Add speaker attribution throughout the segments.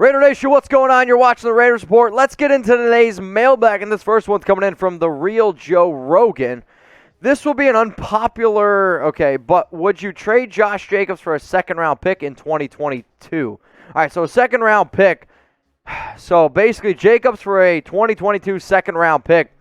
Speaker 1: Raider Nation, what's going on? You're watching the Raiders Report. Let's get into today's mailbag, and this first one's coming in from the Real Joe Rogan. This will be an unpopular, but would you trade Josh Jacobs for a second-round pick in 2022? All right, so a second-round pick. So basically, Jacobs for a 2022 second-round pick.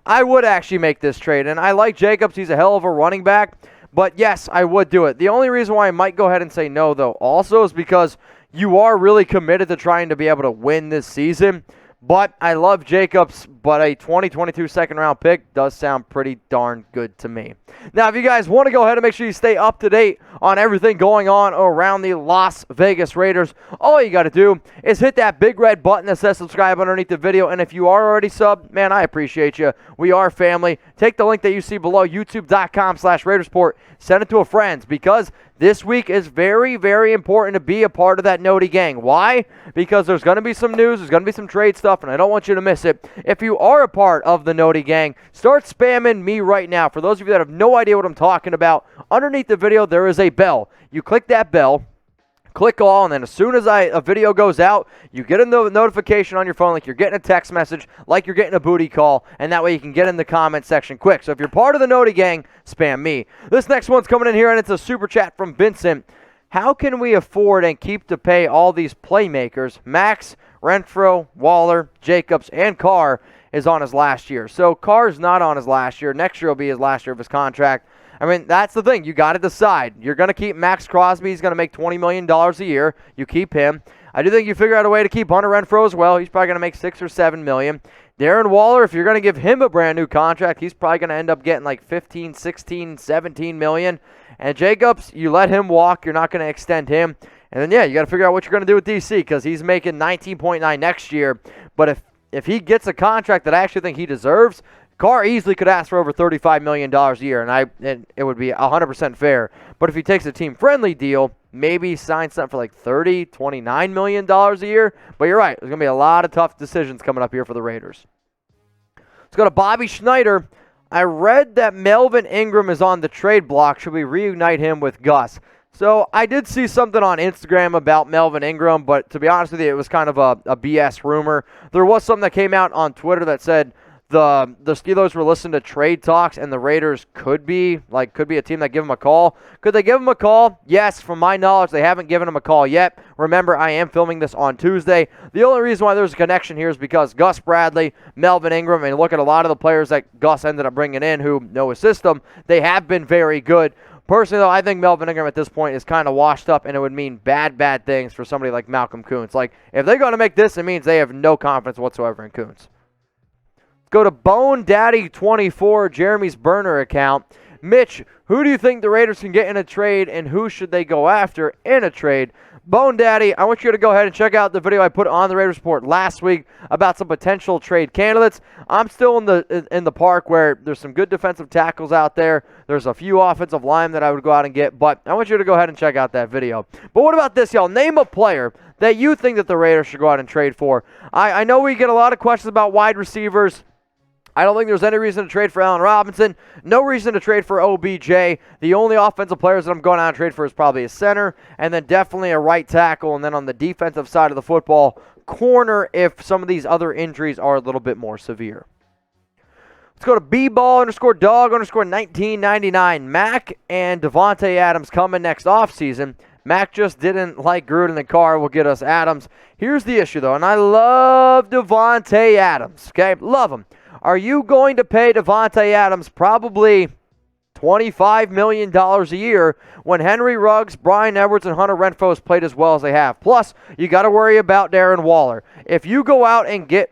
Speaker 1: I would actually make this trade, and I like Jacobs. He's a hell of a running back, but yes, I would do it. The only reason why I might go ahead and say no, though, also is because you are really committed to trying to be able to win this season. But I love Jacobs, but a 2022 second-round pick does sound pretty darn good to me. Now, if you guys want to go ahead and make sure you stay up to date on everything going on around the Las Vegas Raiders, all you got to do is hit that big red button that says subscribe underneath the video. And if you are already subbed, man, I appreciate you. We are family. Take the link that you see below, youtube.com/RaidersReport. Send it to a friend because this week is very, very important to be a part of that Noti gang. Why? Because there's going to be some news, there's going to be some trade stuff, and I don't want you to miss it. If you are a part of the Noti gang, start spamming me right now. For those of you that have no idea what I'm talking about, underneath the video there is a bell. You click that bell, click all, and then as soon as a video goes out, you get a notification on your phone like you're getting a text message, like you're getting a booty call, and that way you can get in the comment section quick. So if you're part of the Noti gang, spam me. This next one's coming in here, and it's a super chat from Vincent. How can we afford and keep to pay all these playmakers? Max, Renfro, Waller, Jacobs, and Carr is on his last year. So Carr's not on his last year. Next year will be his last year of his contract. I mean, that's the thing. You got to decide. You're going to keep Max Crosby. He's going to make $20 million a year. You keep him. I do think you figure out a way to keep Hunter Renfro as well. He's probably going to make $6 or $7 million. Darren Waller, if you're going to give him a brand new contract, he's probably going to end up getting like 15, 16, 17 million. And Jacobs, you let him walk. You're not going to extend him. And then, yeah, you got to figure out what you're going to do with DC because he's making 19.9 next year. But if he gets a contract that I actually think he deserves, Carr easily could ask for over $35 million a year, and it would be 100% fair. But if he takes a team-friendly deal, maybe sign something for like $30, $29 million a year. But you're right. There's going to be a lot of tough decisions coming up here for the Raiders. Let's go to Bobby Schnieder. I read that Melvin Ingram is on the trade block. Should we reunite him with Gus? So I did see something on Instagram about Melvin Ingram, but to be honest with you, it was kind of a BS rumor. There was something that came out on Twitter that said the Steelers were listening to trade talks, and the Raiders could be a team that give him a call. Could they give him a call? Yes, from my knowledge, they haven't given him a call yet. Remember, I am filming this on Tuesday. The only reason why there's a connection here is because Gus Bradley, Melvin Ingram, and look at a lot of the players that Gus ended up bringing in who know his system. They have been very good. Personally, though, I think Melvin Ingram at this point is kind of washed up, and it would mean bad things for somebody like Malcolm Kuntz. Like, if they're going to make this, it means they have no confidence whatsoever in Kuntz. Go to Bone Daddy 24, Jeremy's burner account. Mitch, who do you think the Raiders can get in a trade, and who should they go after in a trade? Bone Daddy, I want you to go ahead and check out the video I put on the Raiders Report last week about some potential trade candidates. I'm still in the park where there's some good defensive tackles out there. There's a few offensive linemen that I would go out and get, but I want you to go ahead and check out that video. But what about this, y'all? Name a player that you think that the Raiders should go out and trade for. I know we get a lot of questions about wide receivers. I don't think there's any reason to trade for Allen Robinson. No reason to trade for OBJ. The only offensive players that I'm going out and trade for is probably a center, and then definitely a right tackle, and then on the defensive side of the football, corner if some of these other injuries are a little bit more severe. Let's go to bball_dog_1999. Mac and DeVante Adams coming next offseason. Mac just didn't like Gruden and Carr will get us Adams. Here's the issue, though, and I love DeVante Adams, okay? Love him. Are you going to pay DeVante Adams probably $25 million a year when Henry Ruggs, Brian Edwards, and Hunter Renfro has played as well as they have? Plus, you got to worry about Darren Waller. If you go out and get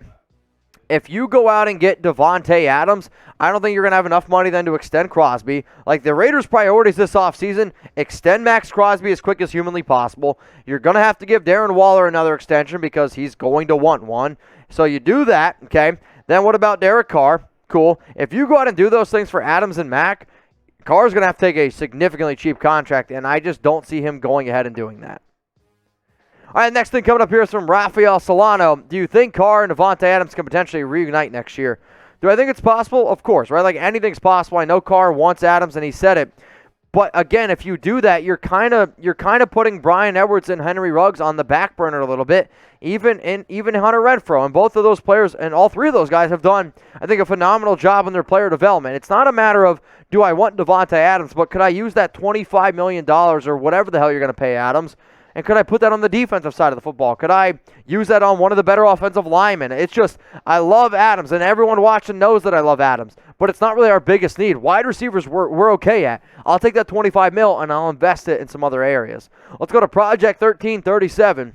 Speaker 1: DeVante Adams, I don't think you're going to have enough money then to extend Crosby. Like the Raiders' priorities this offseason, extend Max Crosby as quick as humanly possible. You're going to have to give Darren Waller another extension because he's going to want one. So you do that, okay? Then what about Derek Carr? Cool. If you go out and do those things for Adams and Mac, Carr's going to have to take a significantly cheap contract, and I just don't see him going ahead and doing that. All right, next thing coming up here is from Raphael Solano. Do you think Carr and DeVante Adams can potentially reunite next year? Do I think it's possible? Of course, right? Like anything's possible. I know Carr wants Adams, and he said it. But again, if you do that, you're kind of putting Brian Edwards and Henry Ruggs on the back burner a little bit, even Hunter Renfrow. And both of those players and all three of those guys have done, I think, a phenomenal job in their player development. It's not a matter of, do I want DeVante Adams, but could I use that $25 million or whatever the hell you're going to pay Adams, and could I put that on the defensive side of the football? Could I use that on one of the better offensive linemen? It's just, I love Adams, and everyone watching knows that I love Adams, but it's not really our biggest need. Wide receivers we're okay at. I'll take that $25 million, and I'll invest it in some other areas. Let's go to Project 1337.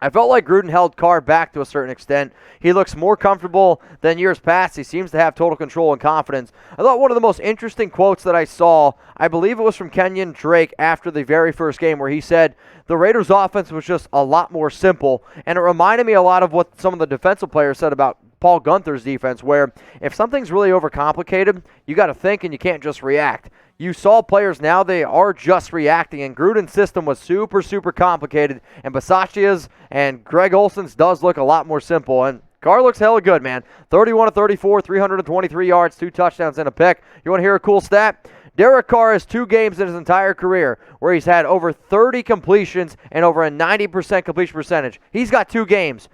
Speaker 1: I felt like Gruden held Carr back to a certain extent. He looks more comfortable than years past. He seems to have total control and confidence. I thought one of the most interesting quotes that I saw, I believe it was from Kenyon Drake after the very first game, where he said the Raiders' offense was just a lot more simple, and it reminded me a lot of what some of the defensive players said about Paul Guenther's defense, where if something's really overcomplicated, you got to think and you can't just react. You saw players now, they are just reacting, and Gruden's system was super, super complicated, and Bisaccia's and Greg Olson's does look a lot more simple, and Carr looks hella good, man. 31 of 34, 323 yards, 2 touchdowns, and a pick. You want to hear a cool stat? Derek Carr has 2 games in his entire career where he's had over 30 completions and over a 90% completion percentage. He's got 2 games.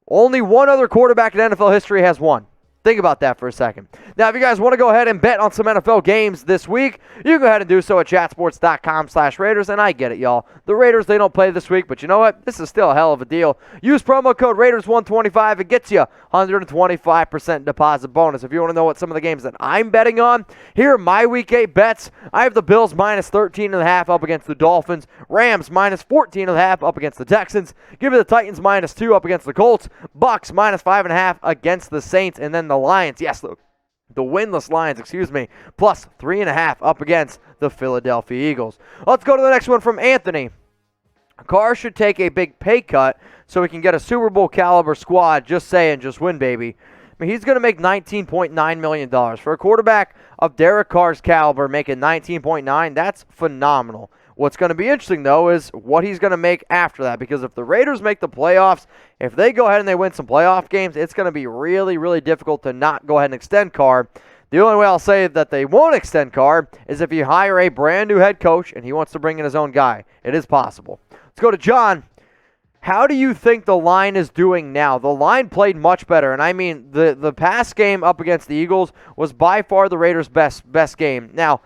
Speaker 1: Only one other quarterback in NFL history has 1. Think about that for a second. Now, if you guys want to go ahead and bet on some NFL games this week, you can go ahead and do so at chatsports.com/Raiders, and I get it, y'all. The Raiders, they don't play this week, but you know what? This is still a hell of a deal. Use promo code Raiders125. It gets you 125% deposit bonus. If you want to know what some of the games that I'm betting on, here are my Week 8 bets. I have the Bills minus 13.5 up against the Dolphins. Rams minus 14.5 up against the Texans. Give me the Titans minus 2 up against the Colts. Bucks minus 5.5 against the Saints, and then the Lions, yes, the winless Lions, plus 3.5 up against the Philadelphia Eagles. Let's go to the next one from Anthony. Carr should take a big pay cut so he can get a Super Bowl caliber squad. Just saying, just win, baby. I mean, he's going to make $19.9 million. For a quarterback of Derek Carr's caliber, making $19.9, that's phenomenal. What's going to be interesting, though, is what he's going to make after that. Because if the Raiders make the playoffs, if they go ahead and they win some playoff games, it's going to be really, really difficult to not go ahead and extend Carr. The only way I'll say that they won't extend Carr is if you hire a brand new head coach and he wants to bring in his own guy. It is possible. Let's go to John. How do you think the line is doing now? The line played much better, and I mean the past game up against the Eagles was by far the Raiders' best game. Now,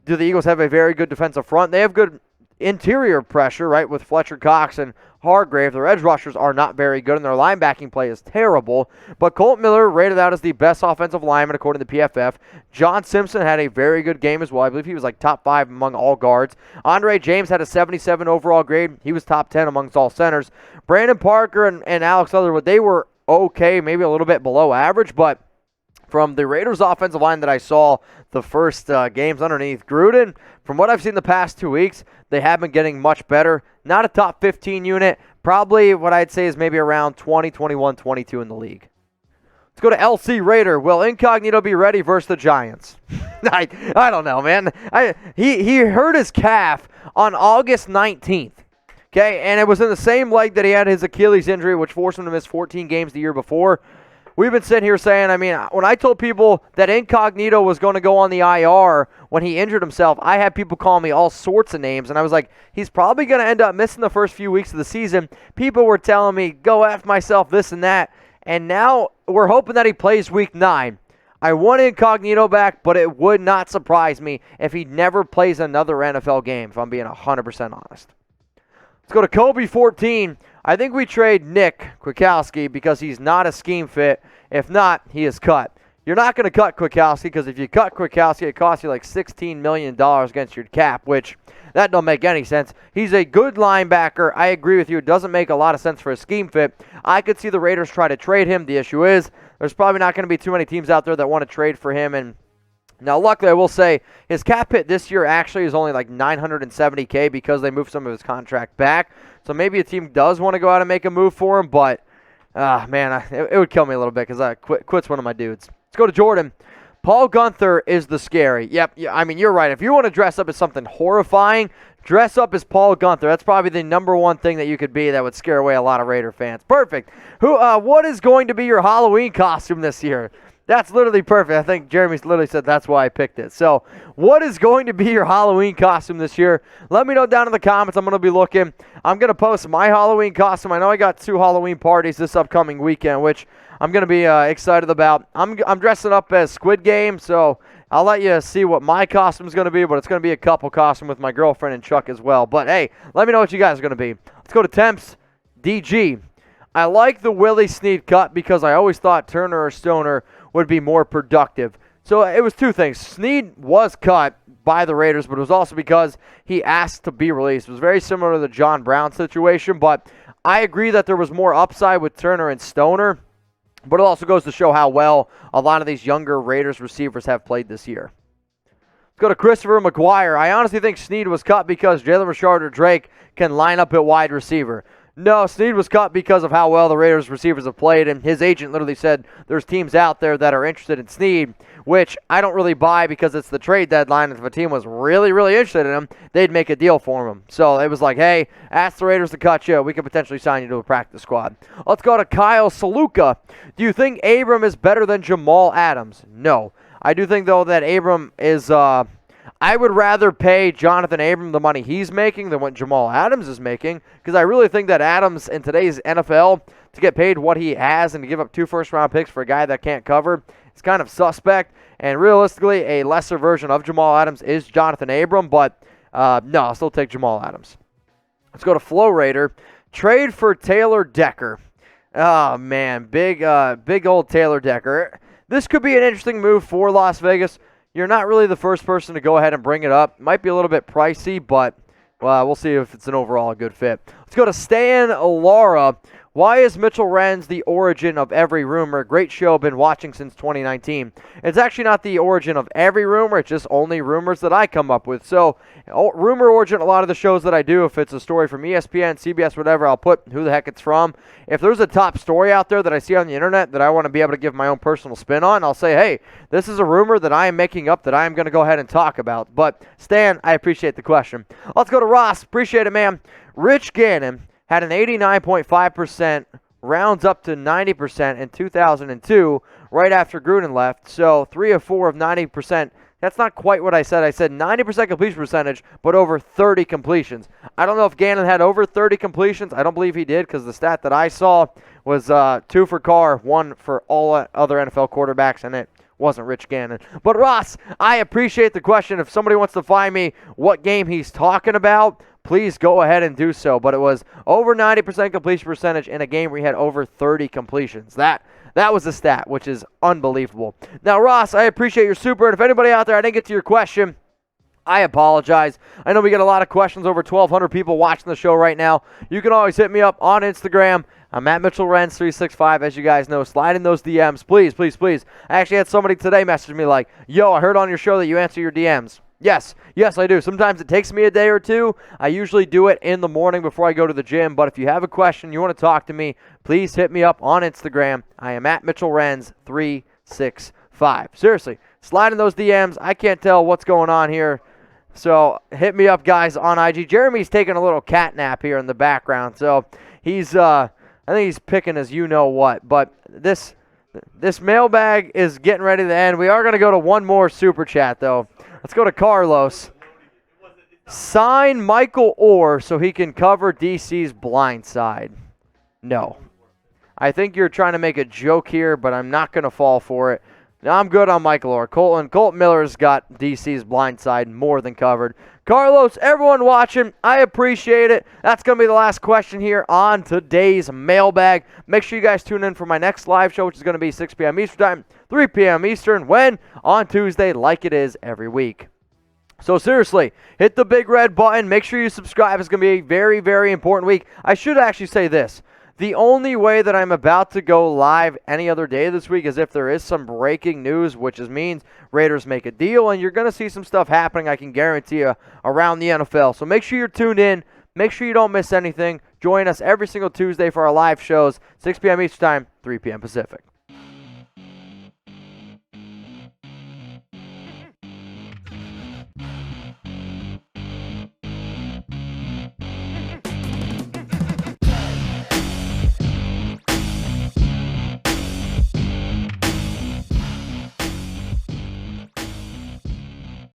Speaker 1: do the Eagles have a very good defensive front? They have good interior pressure, right, with Fletcher Cox and Hargrave. Their edge rushers are not very good, and their linebacking play is terrible. But Colt Miller rated out as the best offensive lineman according to PFF. John Simpson had a very good game as well. I believe he was like top 5 among all guards. Andre James had a 77 overall grade. He was top 10 amongst all centers. Brandon Parker and Alex Leatherwood, they were okay, maybe a little bit below average, but from the Raiders offensive line that I saw the first games underneath Gruden, from what I've seen the past 2 weeks, they have been getting much better. Not a top 15 unit. Probably what I'd say is maybe around 20, 21, 22 in the league. Let's go to LC Raider. Will Incognito be ready versus the Giants? I don't know, man. He hurt his calf on August 19th. Okay, and it was in the same leg that he had his Achilles injury, which forced him to miss 14 games the year before. We've been sitting here saying, I mean, when I told people that Incognito was going to go on the IR when he injured himself, I had people call me all sorts of names, and I was like, he's probably going to end up missing the first few weeks of the season. People were telling me, go F myself, this and that, and now we're hoping that he plays week 9. I want Incognito back, but it would not surprise me if he never plays another NFL game, if I'm being 100% honest. Let's go to Kobe 14. I think we trade Nick Kwiatkowski because he's not a scheme fit. If not, he is cut. You're not going to cut Kwiatkowski because if you cut Kwiatkowski, it costs you like $16 million against your cap, which that don't make any sense. He's a good linebacker. I agree with you. It doesn't make a lot of sense for a scheme fit. I could see the Raiders try to trade him. The issue is there's probably not going to be too many teams out there that want to trade for him. And now, luckily, I will say his cap hit this year actually is only like $970K because they moved some of his contract back. So maybe a team does want to go out and make a move for him, but, man, it would kill me a little bit because quit's one of my dudes. Let's go to Jordan. Paul Guenther is the scary. Yep, I mean, you're right. If you want to dress up as something horrifying, dress up as Paul Guenther. That's probably the number one thing that you could be that would scare away a lot of Raider fans. Perfect. What is going to be your Halloween costume this year? That's literally perfect. I think Jeremy's literally said that's why I picked it. So, what is going to be your Halloween costume this year? Let me know down in the comments. I'm going to be looking. I'm going to post my Halloween costume. I know I got 2 Halloween parties this upcoming weekend, which I'm going to be excited about. I'm dressing up as Squid Game, so I'll let you see what my costume is going to be, but it's going to be a couple costume with my girlfriend and Chuck as well. But, hey, let me know what you guys are going to be. Let's go to Temps Dg. I like the Willie Snead cut because I always thought Turner or Stoner would be more productive. So it was 2 things. Snead was cut by the Raiders, but it was also because he asked to be released. It was very similar to the John Brown situation, but I agree that there was more upside with Turner and Stoner, but it also goes to show how well a lot of these younger Raiders receivers have played this year. Let's go to Christopher McGuire. I honestly think Snead was cut because Jalen Richard or Drake can line up at wide receiver. No, Snead was cut because of how well the Raiders receivers have played, and his agent literally said there's teams out there that are interested in Snead, which I don't really buy because it's the trade deadline. If a team was really, really interested in him, they'd make a deal for him. So it was like, hey, ask the Raiders to cut you. We could potentially sign you to a practice squad. Let's go to Kyle Sluka. Do you think Abram is better than Jamal Adams? No. I do think, though, that Abram is I would rather pay Jonathan Abram the money he's making than what Jamal Adams is making, because I really think that Adams in today's NFL, to get paid what he has and to give up 2 first-round picks for a guy that can't cover, it's kind of suspect. And realistically, a lesser version of Jamal Adams is Jonathan Abram, but no, I'll still take Jamal Adams. Let's go to FloRaider. Trade for Taylor Decker. Oh, man, big old Taylor Decker. This could be an interesting move for Las Vegas. You're not really the first person to go ahead and bring it up. Might be a little bit pricey, but we'll see if it's an overall good fit. Let's go to Stan Lara. Why is Mitchell Renz the origin of every rumor? Great show, been watching since 2019. It's actually not the origin of every rumor. It's just only rumors that I come up with. So, rumor origin, a lot of the shows that I do, if it's a story from ESPN, CBS, whatever, I'll put who the heck it's from. If there's a top story out there that I see on the internet that I want to be able to give my own personal spin on, I'll say, hey, this is a rumor that I am making up that I am going to go ahead and talk about. But, Stan, I appreciate the question. Let's go to Ross. Appreciate it, man. Rich Gannon had an 89.5%, rounds up to 90% in 2002, right after Gruden left. So 3 of 4 of 90%. That's not quite what I said. I said 90% completion percentage, but over 30 completions. I don't know if Gannon had over 30 completions. I don't believe he did, because the stat that I saw was 2 for Carr, 1 for all other NFL quarterbacks, and it wasn't Rich Gannon. But Ross, I appreciate the question. If somebody wants to find me what game he's talking about, please go ahead and do so. But it was over 90% completion percentage in a game where he had over 30 completions. That was the stat, which is unbelievable. Now, Ross, I appreciate your super. And if anybody out there, I didn't get to your question, I apologize. I know we get a lot of questions, over 1,200 people watching the show right now. You can always hit me up on Instagram. I'm at Mitchell Renz 365, as you guys know. Slide in those DMs, please, please, please. I actually had somebody today message me like, yo, I heard on your show that you answer your DMs. Yes, I do. Sometimes it takes me a day or two. I usually do it in the morning before I go to the gym. But if you have a question, you want to talk to me, please hit me up on Instagram. I am at Mitchell Renz 365. Seriously, slide in those DMs. I can't tell what's going on here. So hit me up, guys, on IG. Jeremy's taking a little cat nap here in the background. So he's, I think he's picking his you-know-what. But this mailbag is getting ready to end. We are going to go to one more super chat, though. Let's go to Carlos. Sign Michael Orr so he can cover DC's blind side. No. I think you're trying to make a joke here, but I'm not going to fall for it. I'm good on Michael Orr. Colt Miller's got DC's blind side more than covered. Carlos, everyone watching, I appreciate it. That's going to be the last question here on today's mailbag. Make sure you guys tune in for my next live show, which is going to be 6 p.m. Eastern Time, 3 p.m. Eastern, when? On Tuesday, like it is every week. So seriously, hit the big red button. Make sure you subscribe. It's going to be a very, very important week. I should actually say this. The only way that I'm about to go live any other day this week is if there is some breaking news, which means Raiders make a deal, and you're going to see some stuff happening, I can guarantee you, around the NFL. So make sure you're tuned in. Make sure you don't miss anything. Join us every single Tuesday for our live shows, 6 p.m. Eastern Time, 3 p.m. Pacific.